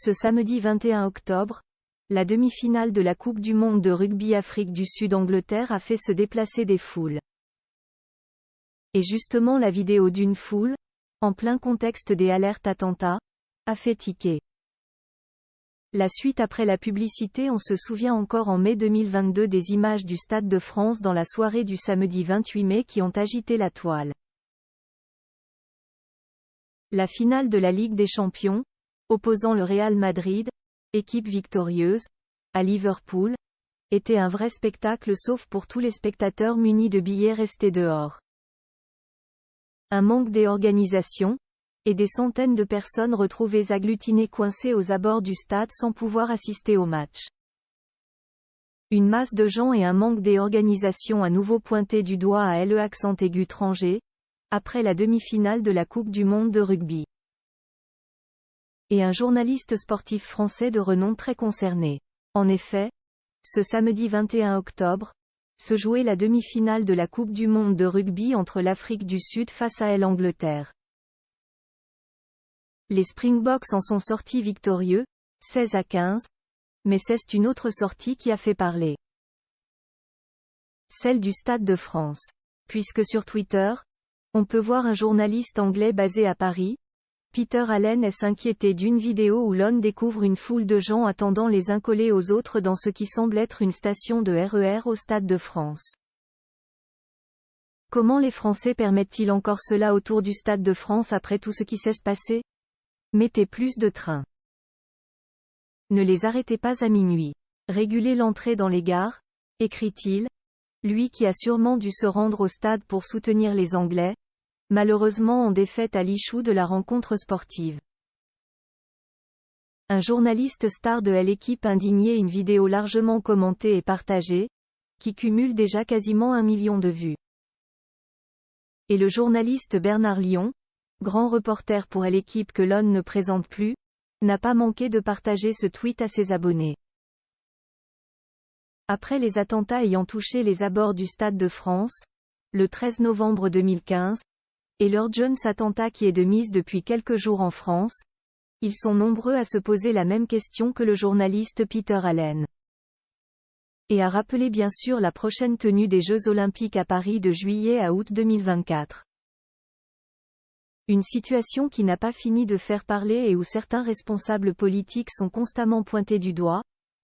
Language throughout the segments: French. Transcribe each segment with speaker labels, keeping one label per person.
Speaker 1: Ce samedi 21 octobre, la demi-finale de la Coupe du monde de rugby Afrique du Sud-Angleterre a fait se déplacer des foules. Et justement la vidéo d'une foule, en plein contexte des alertes attentats, a fait tiquer. La suite après la publicité. On se souvient encore en mai 2022 des images du Stade de France dans la soirée du samedi 28 mai qui ont agité la toile. La finale de la Ligue des Champions, opposant le Real Madrid, équipe victorieuse, à Liverpool, était un vrai spectacle sauf pour tous les spectateurs munis de billets restés dehors. Un manque d'organisation, et des centaines de personnes retrouvées agglutinées coincées aux abords du stade sans pouvoir assister au match. Une masse de gens et un manque d'organisation à nouveau pointé du doigt à l'Accent-aigu-Tranger, après la demi-finale de la Coupe du monde de rugby. Et un journaliste sportif français de renom très concerné. En effet, ce samedi 21 octobre, se jouait la demi-finale de la Coupe du monde de rugby entre l'Afrique du Sud face à l'Angleterre. Les Springboks en sont sortis victorieux, 16-15, mais c'est une autre sortie qui a fait parler. Celle du Stade de France. Puisque sur Twitter, on peut voir un journaliste anglais basé à Paris, Peter Allen s'inquiéter d'une vidéo où l'on découvre une foule de gens attendant les uns collés aux autres dans ce qui semble être une station de RER au Stade de France. Comment les Français permettent-ils encore cela autour du Stade de France après tout ce qui s'est passé? Mettez plus de trains. Ne les arrêtez pas à minuit. Régulez l'entrée dans les gares, écrit-il, lui qui a sûrement dû se rendre au stade pour soutenir les Anglais, malheureusement en défaite à l'issue de la rencontre sportive. Un journaliste star de l'équipe indigné, une vidéo largement commentée et partagée, qui cumule déjà quasiment 1 million de vues. Et le journaliste Bernard Lyon, grand reporter pour l'équipe que l'on ne présente plus, n'a pas manqué de partager ce tweet à ses abonnés. Après les attentats ayant touché les abords du Stade de France, le 13 novembre 2015, et leur Jones attentat qui est de mise depuis quelques jours en France, ils sont nombreux à se poser la même question que le journaliste Peter Allen. Et à rappeler bien sûr la prochaine tenue des Jeux Olympiques à Paris de juillet à août 2024. Une situation qui n'a pas fini de faire parler et où certains responsables politiques sont constamment pointés du doigt,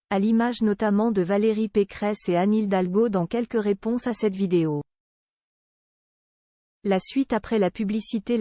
Speaker 1: à l'image notamment de Valérie Pécresse et Anne Hidalgo dans quelques réponses à cette vidéo. La suite après la publicité.